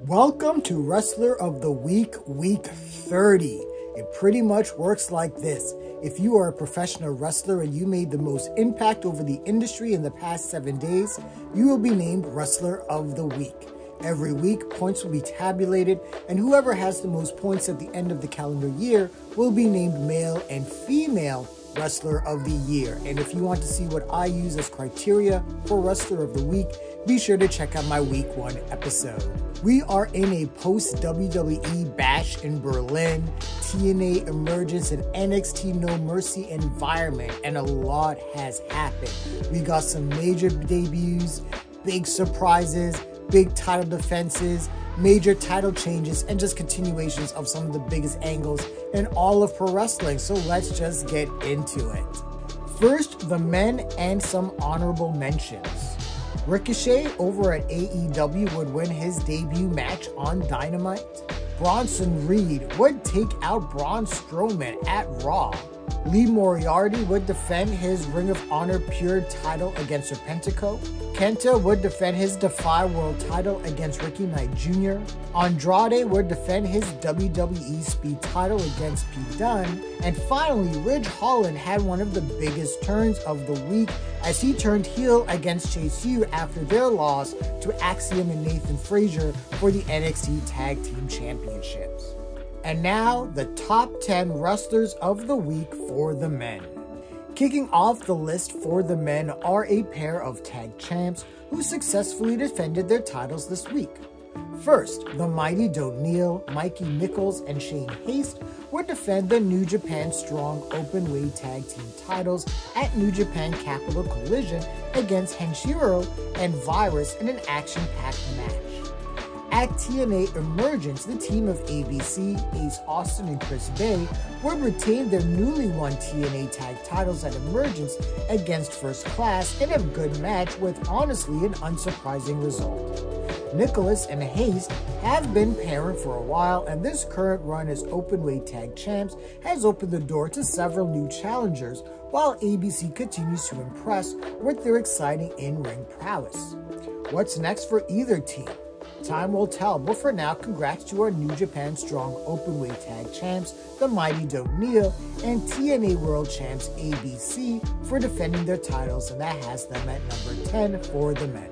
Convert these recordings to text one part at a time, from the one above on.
Welcome to Wrestler of the Week, Week 30. It pretty much works like this. If you are a professional wrestler and you made the most impact over the industry in the past 7 days, you will be named Wrestler of the Week. Every week, points will be tabulated, and whoever has the most points at the end of the calendar year will be named Male and Female Wrestler of the Year. And if you want to see what I use as criteria for Wrestler of the Week, be sure to check out my Week 1 episode. We are in a post-WWE Bash in Berlin, TNA Emergence, and NXT No Mercy environment, and a lot has happened. We got some major debuts, big surprises, big title defenses, major title changes, and just continuations of some of the biggest angles in all of pro wrestling. So let's just get into it. First, the men and some honorable mentions. Ricochet over at AEW would win his debut match on Dynamite. Bronson Reed would take out Braun Strowman at Raw. Lee Moriarty would defend his Ring of Honor Pure title against Serpentico. Kenta would defend his Defy World title against Ricky Knight Jr. Andrade would defend his WWE Speed title against Pete Dunne. And finally, Ridge Holland had one of the biggest turns of the week as he turned heel against Chase U after their loss to Axiom and Nathan Frazier for the NXT Tag Team Championships. And now, the top 10 wrestlers of the week for the men. Kicking off the list for the men are a pair of tag champs who successfully defended their titles this week. First, the Mighty Don't Kneel, Mikey Nichols, and Shane Haste would defend the New Japan Strong Openweight Tag Team titles at New Japan Capital Collision against Henshiro and Virus in an action-packed match. At TNA Emergence, the team of ABC, Ace Austin, and Chris Bay would retain their newly won TNA tag titles at Emergence against First Class in a good match with honestly an unsurprising result. Nicholas and Haste have been pairing for a while, and this current run as openweight tag champs has opened the door to several new challengers, while ABC continues to impress with their exciting in-ring prowess. What's next for either team? Time will tell, but for now, congrats to our New Japan Strong Openweight Tag Champs, the Mighty Don't Kneel, and TNA World Champs ABC for defending their titles, and that has them at number 10 for the men.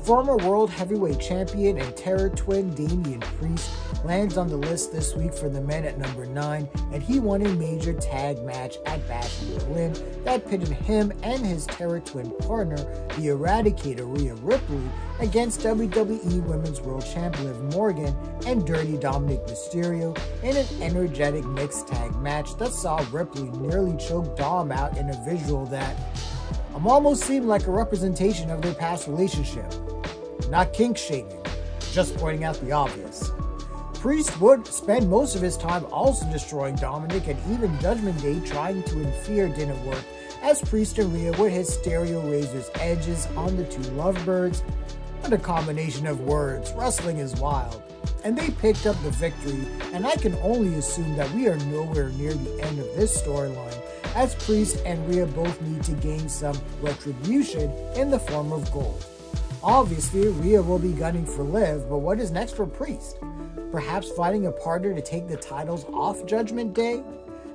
Former World Heavyweight Champion and Terror Twin Damian Priest lands on the list this week for the men at number 9, and he won a major tag match at Bash in Berlin that pitted him and his Terror Twin partner, the Eradicator Rhea Ripley, against WWE Women's World Champion Liv Morgan and Dirty Dominic Mysterio in an energetic mixed tag match that saw Ripley nearly choke Dom out in a visual that almost seemed like a representation of their past relationship. Not kink shaming, just pointing out the obvious. Priest would spend most of his time also destroying Dominic, and even Judgment Day trying to interfere didn't work, as Priest and Rhea would hit stereo razor's edges on the two lovebirds. What a combination of words, wrestling is wild. And they picked up the victory, and I can only assume that we are nowhere near the end of this storyline, as Priest and Rhea both need to gain some retribution in the form of gold. Obviously, Rhea will be gunning for Liv, but what is next for Priest? Perhaps finding a partner to take the titles off Judgment Day?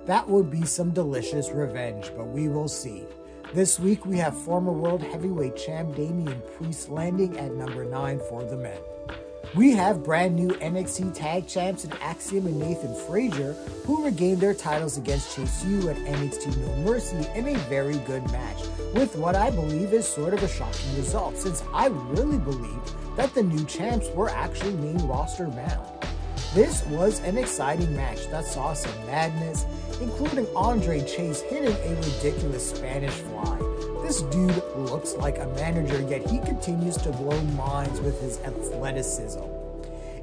That would be some delicious revenge, but we will see. This week, we have former World Heavyweight Champ Damian Priest landing at number 9 for the men. We have brand new NXT Tag Champs in Axiom and Nathan Frazier, who regained their titles against Chase U at NXT No Mercy in a very good match, with what I believe is sort of a shocking result, since I really believe that the new champs were actually main roster bound. This was an exciting match that saw some madness, including Andre Chase hitting a ridiculous Spanish fly. This dude looks like a manager, yet he continues to blow minds with his athleticism.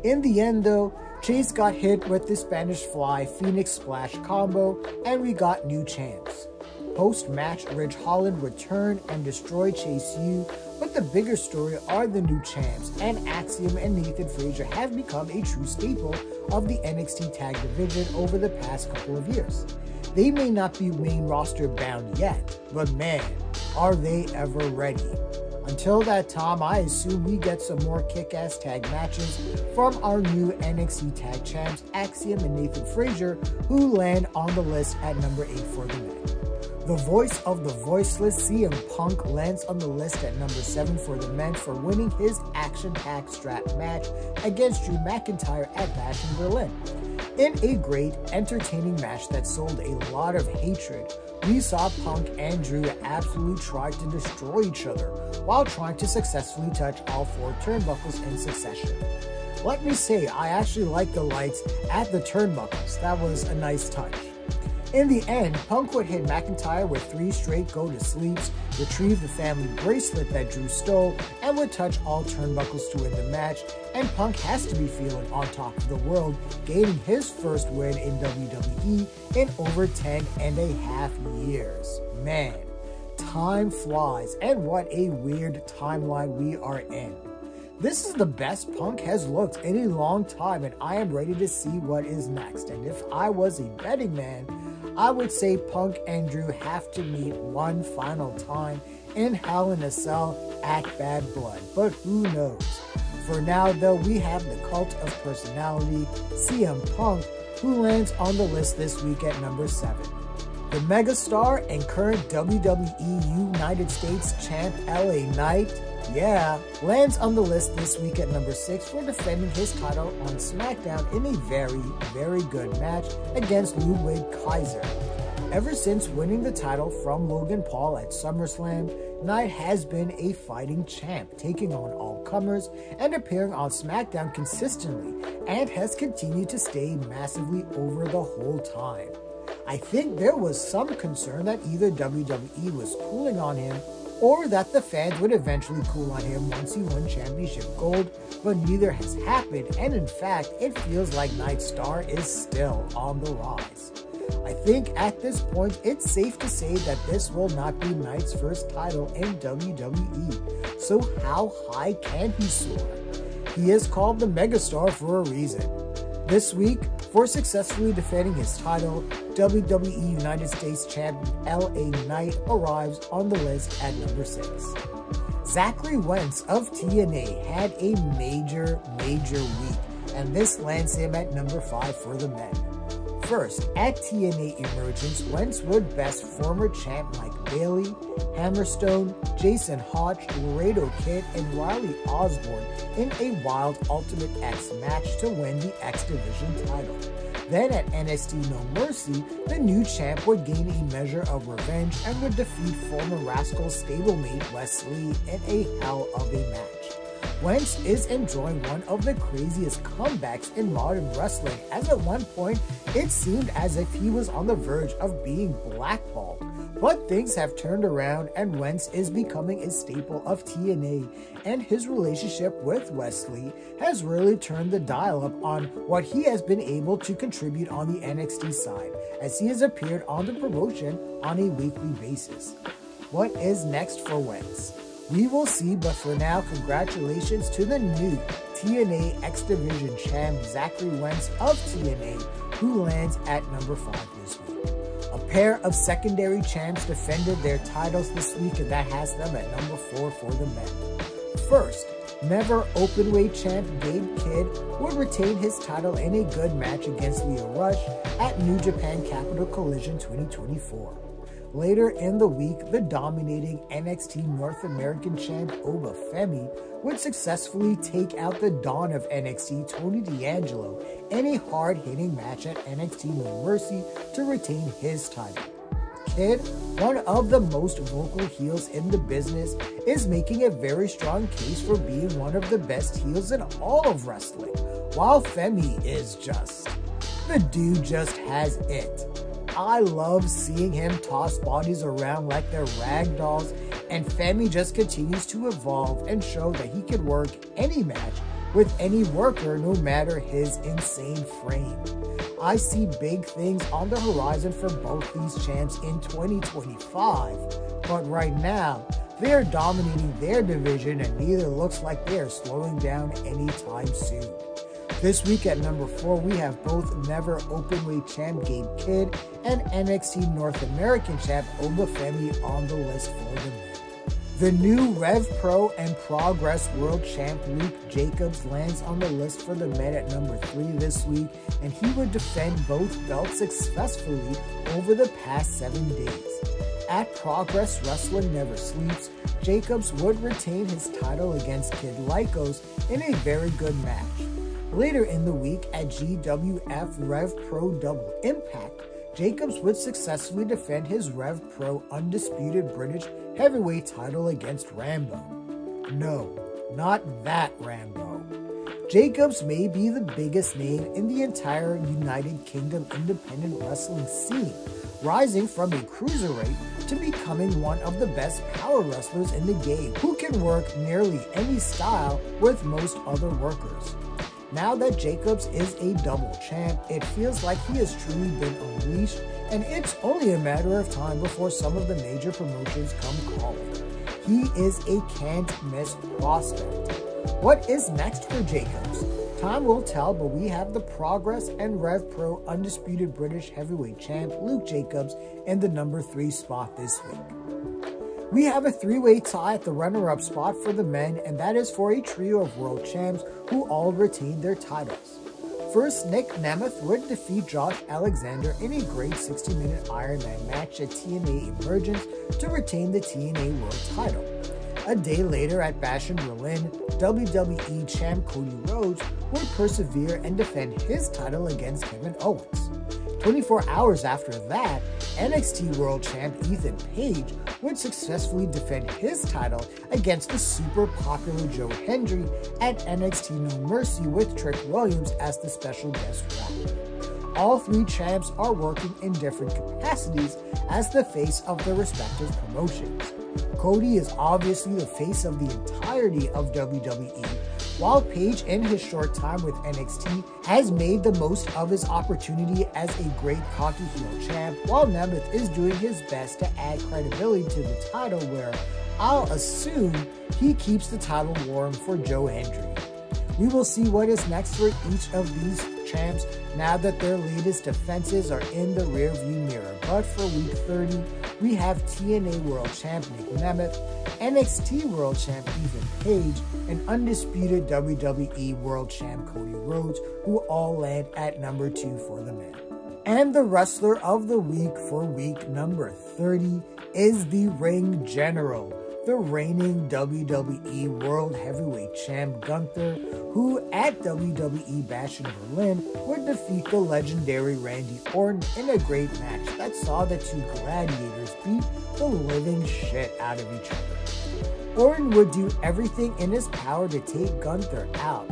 In the end though, Chase got hit with the Spanish Fly Phoenix Splash combo, and we got new champs. Post-match, Ridge Holland returned and destroyed Chase U, but the bigger story are the new champs, and Axiom and Nathan Frazier have become a true staple of the NXT tag division over the past couple of years. They may not be main roster bound yet, but man, are they ever ready. Until that time, I assume we get some more kick-ass tag matches from our new NXT tag champs, Axiom and Nathan Frazier, who land on the list at number 8 for the men. The voice of the voiceless, CM Punk, lands on the list at number 7 for the men for winning his action-packed strap match against Drew McIntyre at Bash in Berlin. In a great, entertaining match that sold a lot of hatred, we saw Punk and Drew absolutely try to destroy each other while trying to successfully touch all 4 turnbuckles in succession. Let me say, I actually like the lights at the turnbuckles. That was a nice touch. In the end, Punk would hit McIntyre with 3 straight go-to-sleeps, retrieve the family bracelet that Drew stole, and would touch all turnbuckles to win the match, and Punk has to be feeling on top of the world, gaining his first win in WWE in over 10.5 years. Man, time flies, and what a weird timeline we are in. This is the best Punk has looked in a long time, and I am ready to see what is next. And if I was a betting man, I would say Punk and Drew have to meet one final time in Hell in a Cell at Bad Blood, but who knows? For now, though, we have the Cult of Personality, CM Punk, who lands on the list this week at number 7. The megastar and current WWE United States champ LA Knight, lands on the list this week at number 6 for defending his title on SmackDown in a very, very good match against Ludwig Kaiser. Ever since winning the title from Logan Paul at SummerSlam, Knight has been a fighting champ, taking on all comers and appearing on SmackDown consistently, and has continued to stay massively over the whole time. I think there was some concern that either WWE was cooling on him or that the fans would eventually cool on him once he won championship gold, but neither has happened, and in fact, it feels like Knight's star is still on the rise. I think at this point, it's safe to say that this will not be Knight's first title in WWE, so how high can he soar? He is called the megastar for a reason. This week, for successfully defending his title, WWE United States champion LA Knight arrives on the list at number 6. Zachary Wentz of TNA had a major week, and this lands him at number 5 for the men. First, at TNA Emergence, Wentz would best former champ Mike Bailey, Hammerstone, Jason Hodge, Laredo Kid, and Riley Osborne in a wild Ultimate X match to win the X Division title. Then at NXT No Mercy, the new champ would gain a measure of revenge and would defeat former Rascal stablemate Wes Lee in a hell of a match. Wentz is enjoying one of the craziest comebacks in modern wrestling, as at one point it seemed as if he was on the verge of being blackballed. But things have turned around and Wentz is becoming a staple of TNA, and his relationship with Wes Lee has really turned the dial up on what he has been able to contribute on the NXT side, as he has appeared on the promotion on a weekly basis. What is next for Wentz? We will see, but for now, congratulations to the new TNA X Division champ Zachary Wentz of TNA, who lands at number 5 this week. A pair of secondary champs defended their titles this week, and that has them at number 4 for the men. First, never openweight champ Gabe Kidd would retain his title in a good match against Lio Rush at New Japan Capital Collision 2024. Later in the week, the dominating NXT North American champ Oba Femi would successfully take out the Dawn of NXT Tony D'Angelo in a hard-hitting match at NXT No Mercy to retain his title. Kidd, one of the most vocal heels in the business, is making a very strong case for being one of the best heels in all of wrestling, while Femi is the dude just has it. I love seeing him toss bodies around like they're rag dolls, and Femi just continues to evolve and show that he can work any match with any worker, no matter his insane frame. I see big things on the horizon for both these champs in 2025, but right now, they are dominating their division and neither looks like they are slowing down anytime soon. This week at number 4, we have both never openweight champ Gabe Kidd and NXT North American champ Oba Femi on the list for the men. The new Rev Pro and Progress World Champ Luke Jacobs lands on the list for the men at number 3 this week, and he would defend both belts successfully over the past 7 days. At Progress Wrestling Never Sleeps, Jacobs would retain his title against Kid Lycos in a very good match. Later in the week at GWF Rev Pro Double Impact, Jacobs would successfully defend his Rev Pro Undisputed British Heavyweight title against Rambo. No, not that Rambo. Jacobs may be the biggest name in the entire United Kingdom independent wrestling scene, rising from a cruiserweight to becoming one of the best power wrestlers in the game, who can work nearly any style with most other workers. Now that Jacobs is a double champ, it feels like he has truly been unleashed, and it's only a matter of time before some of the major promotions come calling. He is a can't-miss prospect. What is next for Jacobs? Time will tell, but we have the Progress and Rev Pro Undisputed British Heavyweight Champ Luke Jacobs in the number 3 spot this week. We have a 3-way tie at the runner-up spot for the men, and that is for a trio of world champs who all retain their titles. First, Nick Nemeth would defeat Josh Alexander in a great 60-minute Iron Man match at TNA Emergence to retain the TNA World title. A day later at Bash in Berlin, WWE champ Cody Rhodes would persevere and defend his title against Kevin Owens. 24 hours after that, NXT World Champ Ethan Page would successfully defend his title against the super popular Joe Hendry at NXT No Mercy with Trick Williams as the special guest ref. All 3 champs are working in different capacities as the face of their respective promotions. Cody is obviously the face of the entirety of WWE, while Page in his short time with NXT has made the most of his opportunity as a great cocky heel champ, while Nemeth is doing his best to add credibility to the title, where I'll assume he keeps the title warm for Joe Hendry. We will see what is next for each of these champs now that their latest defenses are in the rearview mirror. But for week 30, we have TNA World Champ Nick Nemeth, NXT World Champ Ethan Page, and undisputed WWE World Champ Cody Rhodes, who all land at number 2 for the men. And the wrestler of the week for week number 30 is the Ring General, the reigning WWE World Heavyweight Champ Gunther, who at WWE Bash in Berlin would defeat the legendary Randy Orton in a great match that saw the 2 gladiators beat the living shit out of each other. Orton would do everything in his power to take Gunther out,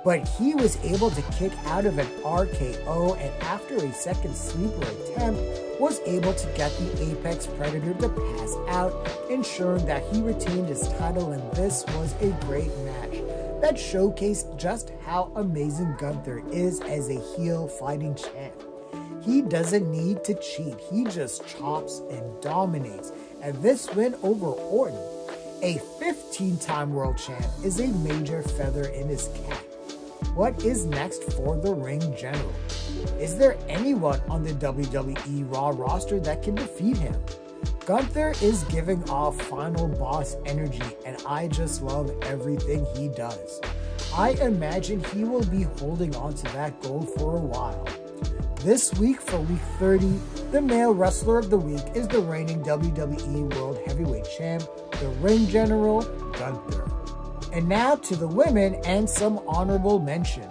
but he was able to kick out of an RKO, and after a second sleeper attempt, was able to get the Apex Predator to pass out, ensuring that he retained his title, and this was a great match that showcased just how amazing Gunther is as a heel fighting champ. He doesn't need to cheat, he just chops and dominates, and this win over Orton, a 15-time world champ, is a major feather in his cap. What is next for the Ring General? Is there anyone on the WWE Raw roster that can defeat him? Gunther is giving off final boss energy, and I just love everything he does. I imagine he will be holding on to that gold for a while. This week for week 30, the male wrestler of the week is the reigning WWE World Heavyweight Champ, the Ring General, Gunther. And now to the women and some honorable mentions.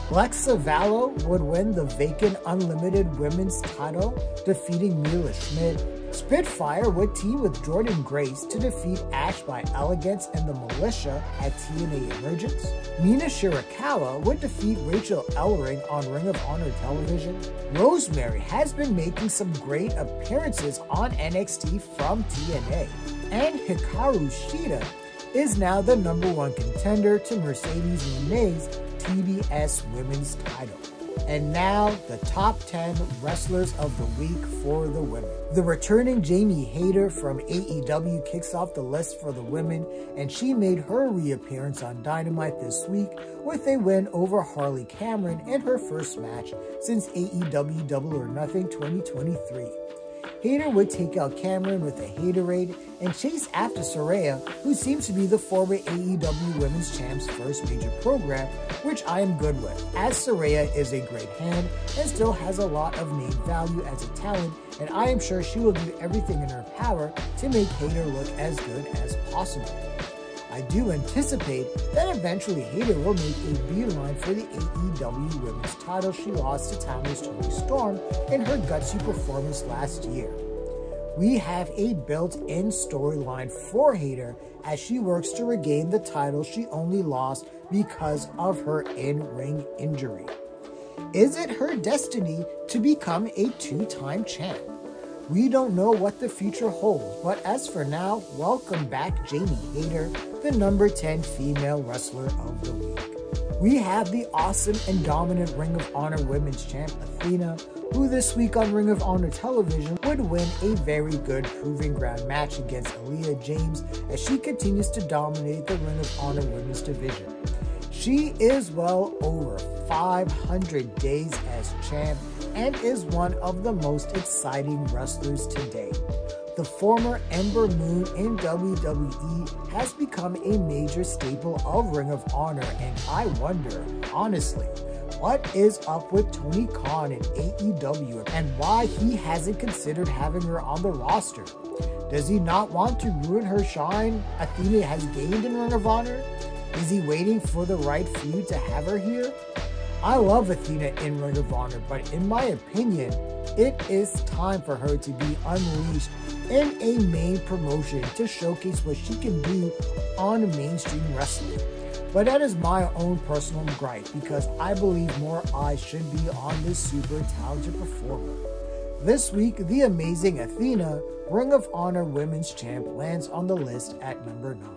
Lexa Vallow would win the vacant Unlimited Women's title, defeating Mila Schmidt. Spitfire would team with Jordan Grace to defeat Ash by Elegance and the Militia at TNA Emergence. Mina Shirakawa would defeat Rachel Ellering on Ring of Honor television. Rosemary has been making some great appearances on NXT from TNA. And Hikaru Shida is now the #1 contender to Mercedes Moné's TBS Women's title. And now, the top 10 wrestlers of the week for the women. The returning Jamie Hayter from AEW kicks off the list for the women, and she made her reappearance on Dynamite this week with a win over Harley Cameron in her first match since AEW Double or Nothing 2023. Hayter would take out Cameron with a Haterade and chase after Saraya, who seems to be the former AEW Women's Champ's first major program, which I am good with, as Saraya is a great hand and still has a lot of name value as a talent, and I am sure she will do everything in her power to make Hayter look as good as possible. I do anticipate that eventually Hayter will make a beeline for the AEW Women's title she lost to Timeless Toni Storm in her gutsy performance last year. We have a built-in storyline for Hayter as she works to regain the title she only lost because of her in-ring injury. Is it her destiny to become a two-time champ? We don't know what the future holds, but as for now, welcome back Jamie Hayter, the number 10 female wrestler of the week. We have the awesome and dominant Ring of Honor Women's Champ Athena, who this week on Ring of Honor television would win a very good proving ground match against Aaliyah James as she continues to dominate the Ring of Honor Women's division. She is well over 500 days as champ and is one of the most exciting wrestlers today. The former Ember Moon in WWE has become a major staple of Ring of Honor, and I wonder, honestly, what is up with Tony Khan in AEW and why he hasn't considered having her on the roster? Does he not want to ruin her shine Athena has gained in Ring of Honor? Is he waiting for the right feud to have her here? I love Athena in Ring of Honor, but in my opinion, it is time for her to be unleashed in a main promotion to showcase what she can do on mainstream wrestling. But that is my own personal gripe because I believe more eyes should be on this super talented performer. This week, the amazing Athena, Ring of Honor Women's Champ, lands on the list at number 9.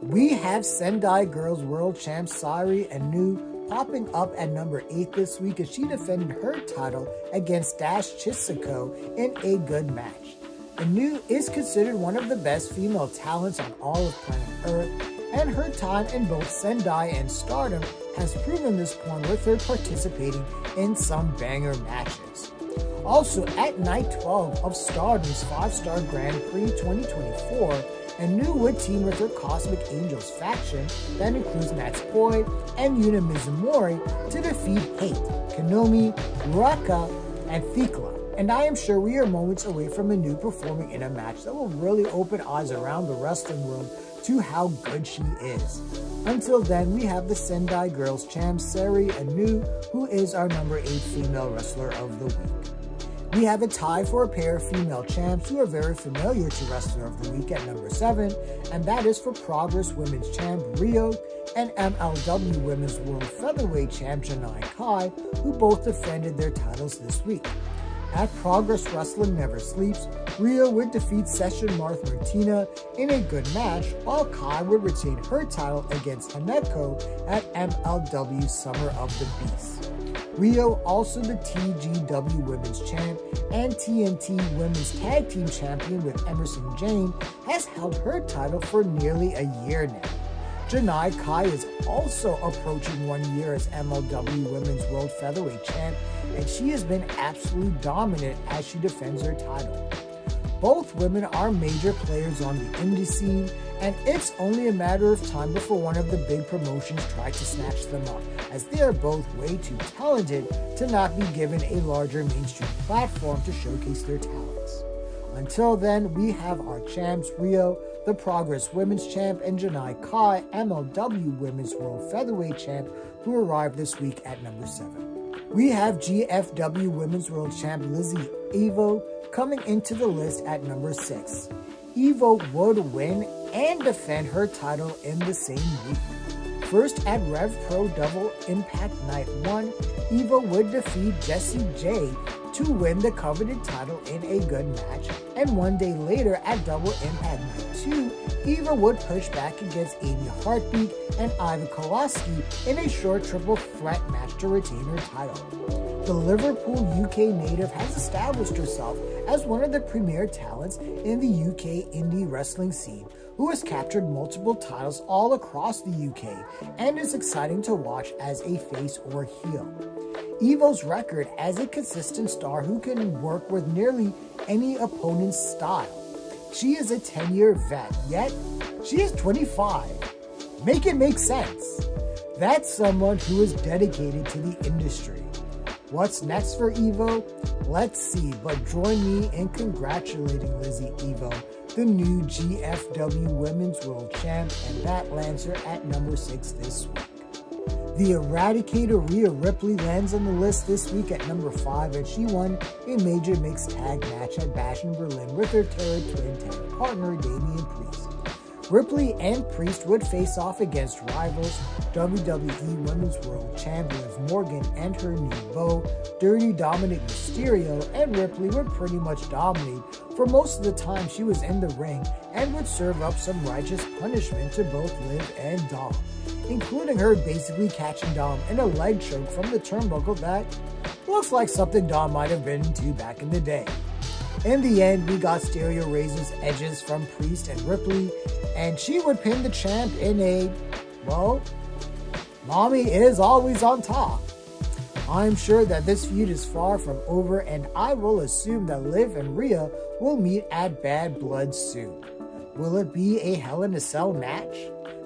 We have Sendai Girls World Champ Sairi Anu popping up at number 8 this week as she defended her title against Dash Chisako in a good match. Anu is considered one of the best female talents on all of planet Earth, and her time in both Sendai and Stardom has proven this point with her participating in some banger matches. Also, at night 12 of Stardom's 5-Star Grand Prix 2024, Anu would team with her Cosmic Angels faction that includes Natsupoi and Yuna Mizumori to defeat Hate, Kanomi, Ruaka, and Thekla. And I am sure we are moments away from Anu performing in a match that will really open eyes around the wrestling world to how good she is. Until then, we have the Sendai Girls Champ Sairi Anu, who is our number 8 female wrestler of the week. We have a tie for a pair of female champs who are very familiar to Wrestler of the Week at number 7, and that is for Progress Women's Champ Rio and MLW Women's World Featherweight Champ Janai Kai, who both defended their titles this week. At Progress Wrestling Never Sleeps, Rio would defeat Session Marth Martina in a good match, while Kai would retain her title against Haneko at MLW Summer of the Beast. Rio, also the TGW Women's Champ and TNT Women's Tag Team Champion with Emerson Jane, has held her title for nearly a year now. Janai Kai is also approaching 1 year as MLW Women's World Featherweight Champ, and she has been absolutely dominant as she defends her title. Both women are major players on the indie scene, and it's only a matter of time before one of the big promotions try to snatch them up, as they are both way too talented to not be given a larger mainstream platform to showcase their talents. Until then, we have our champs Rio, the Progress Women's Champ, and Janai Kai, MLW Women's World Featherweight Champ, who arrived this week at number 7. We have GFW Women's World Champ Lizzie Evo coming into the list at number 6. Evo would win and defend her title in the same week. First at Rev Pro Double Impact Night 1, Evo would defeat Jessie J to win the coveted title in a good match, and 1 day later at Double Impact Night 2, Eva would push back against Amy Heartbeat and Iva Koloski in a short triple threat match to retain her title. The Liverpool, UK native has established herself as one of the premier talents in the UK indie wrestling scene, who has captured multiple titles all across the UK and is exciting to watch as a face or heel. Evo's record as a consistent star who can work with nearly any opponent's style. She is a 10-year vet, yet she is 25. Make it make sense. That's someone who is dedicated to the industry. What's next for Evo? Let's see, but join me in congratulating Lizzie Evo, the new GFW Women's World Champ, and that lands her at number 6 this week. The Eradicator Rhea Ripley lands on the list this week at number 5, and she won a major mixed tag match at Bash in Berlin with her Terra Twin tag partner Damian Priest. Ripley and Priest would face off against rivals WWE Women's World Champ Liv Morgan and her new beau, Dirty Dominic Mysterio, and Ripley would pretty much dominate for most of the time she was in the ring and would serve up some righteous punishment to both Liv and Dom, including her basically catching Dom in a leg choke from the turnbuckle that looks like something Dom might have been into back in the day. In the end, we got Stereo Razor's edges from Priest and Ripley, and she would pin the champ in a, well, mommy is always on top. I'm sure that this feud is far from over, and I will assume that Liv and Rhea will meet at Bad Blood soon. Will it be a Hell in a Cell match?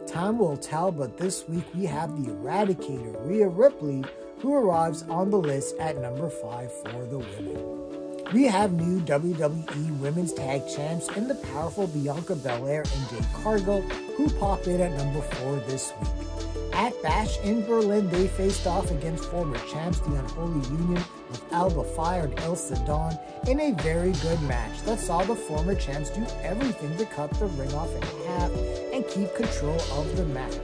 Time will tell, but this week we have the Eradicator Rhea Ripley, who arrives on the list at number 5 for the women. We have new WWE Women's Tag Champs in the powerful Bianca Belair and Jade Cargill, who pop in at number 4 this week. At Bash in Berlin, they faced off against former champs, the Unholy Union, with Alba Fire and Ilsa Dawn, in a very good match that saw the former champs do everything to cut the ring off in half and keep control of the match.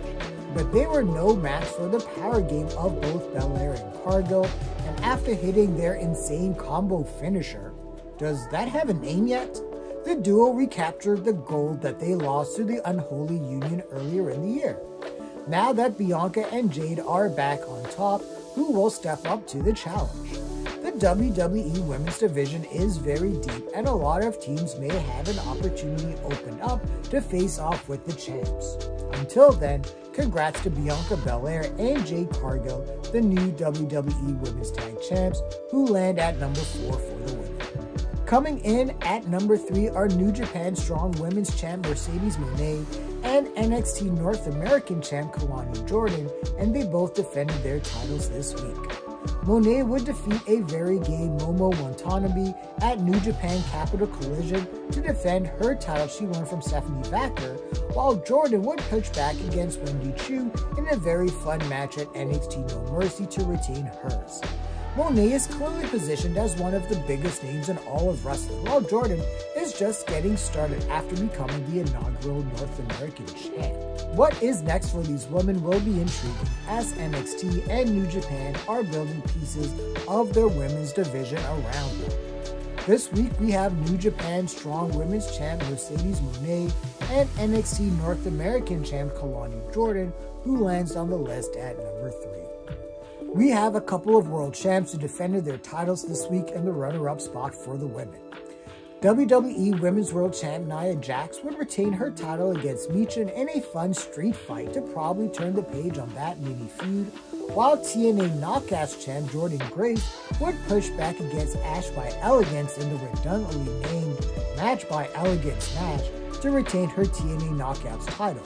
But they were no match for the power game of both Belair and Cargill, and after hitting their insane combo finisher, does that have a name yet? The duo recaptured the gold that they lost to the Unholy Union earlier in the year. Now that Bianca and Jade are back on top, who will step up to the challenge? The WWE Women's Division is very deep, and a lot of teams may have an opportunity opened up to face off with the champs. Until then, congrats to Bianca Belair and Jade Cargill, the new WWE Women's Tag Champs, who land at number 4 for the women. Coming in at number 3 are New Japan Strong Women's Champ Mercedes Moné and NXT North American Champ Kalani Jordan, and they both defended their titles this week. Moné would defeat a very gay Momo Watanabe at New Japan Capital Collision to defend her title she won from Stephanie Vacker, while Jordan would push back against Wendy Chu in a very fun match at NXT No Mercy to retain hers. Moné is clearly positioned as one of the biggest names in all of wrestling, while Jordan is just getting started after becoming the inaugural North American champ. What is next for these women will be intriguing, as NXT and New Japan are building pieces of their women's division around them. This week we have New Japan Strong Women's Champ Mercedes Moné and NXT North American Champ Kalani Jordan, who lands on the list at number 3. We have a couple of world champs who defended their titles this week in the runner-up spot for the women. WWE Women's World Champ Nia Jax would retain her title against Michin in a fun street fight to probably turn the page on that mini feud, while TNA Knockouts Champ Jordynne Grace would push back against Ash by Elegance in the redundantly named Match by Elegance match to retain her TNA Knockouts title.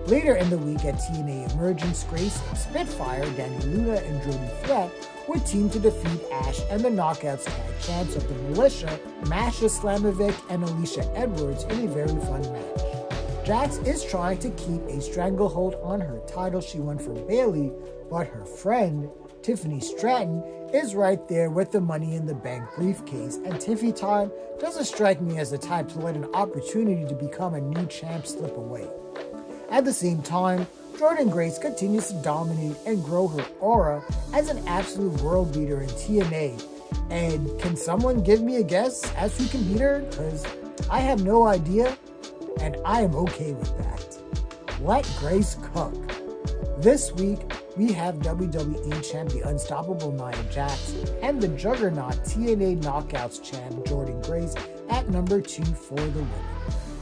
Later in the week at TNA Emergence, Grace and Spitfire, Dani Luna and Jody Threat would team to defeat Ash and the Knockouts tag champs of the Militia, Masha Slamovic and Alicia Edwards in a very fun match. Jax is trying to keep a stranglehold on her title she won from Bayley, but her friend, Tiffany Stratton, is right there with the Money in the Bank briefcase, and Tiffy time doesn't strike me as the type to let an opportunity to become a new champ slip away. At the same time, Jordynne Grace continues to dominate and grow her aura as an absolute world beater in TNA. And can someone give me a guess as who can beat her? Because I have no idea, and I am okay with that. Let Grace cook. This week, we have WWE Champ the Unstoppable Nia Jax and the Juggernaut TNA Knockouts Champ Jordynne Grace at number 2 for the women.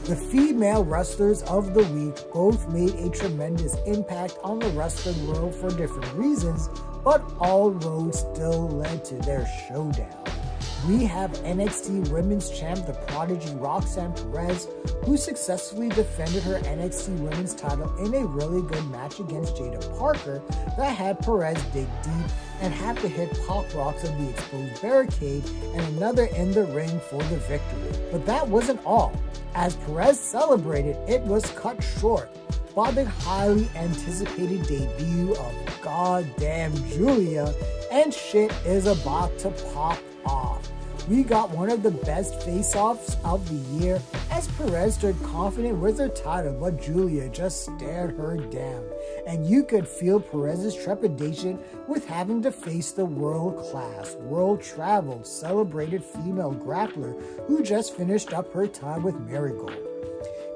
The female wrestlers of the week both made a tremendous impact on the wrestling world for different reasons, but all roads still led to their showdown. we have NXT Women's Champ, the prodigy Roxanne Perez, who successfully defended her NXT Women's title in a really good match against Jada Parker that had Perez dig deep and have to hit pop rocks of the exposed barricade and another in the ring for the victory. But that wasn't all. As Perez celebrated, it was cut short by the highly anticipated debut of goddamn Julia, and shit is about to pop off. We got one of the best face-offs of the year as Perez stood confident with her title, but Julia just stared her down. And you could feel Perez's trepidation with having to face the world-class, world-traveled, celebrated female grappler who just finished up her time with Marigold.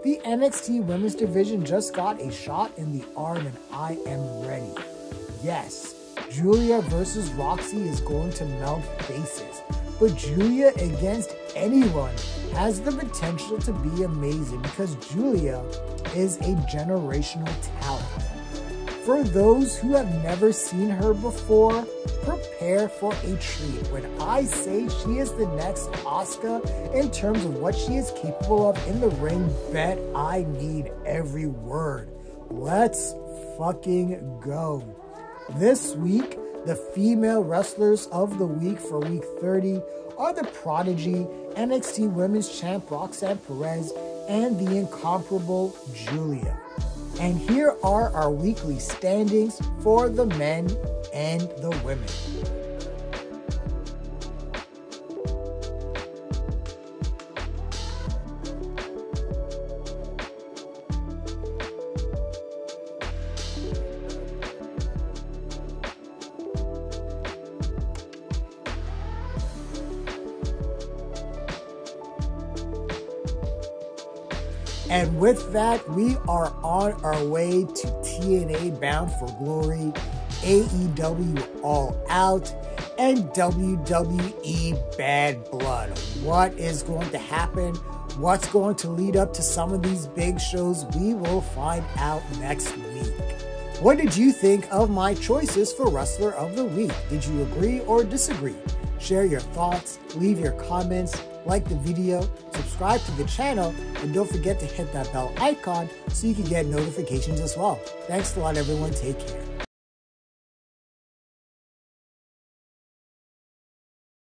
The NXT Women's Division just got a shot in the arm, and I am ready. Yes, Julia versus Roxy is going to melt faces, but Julia against anyone has the potential to be amazing because Julia is a generational talent. For those who have never seen her before, prepare for a treat. When I say she is the next Asuka in terms of what she is capable of in the ring, bet I mean every word. Let's fucking go. This week, the female wrestlers of the week for week 30 are the prodigy NXT Women's Champ Roxanne Perez and the incomparable Julia. And here are our weekly standings for the men and the women. And with that, we are on our way to TNA Bound for Glory, AEW All Out, and WWE Bad Blood. What is going to happen? What's going to lead up to some of these big shows? We will find out next week. What did you think of my choices for Wrestler of the Week? Did you agree or disagree? Share your thoughts, leave your comments, like the video, subscribe to the channel, and don't forget to hit that bell icon so you can get notifications as well. Thanks a lot, everyone. Take care.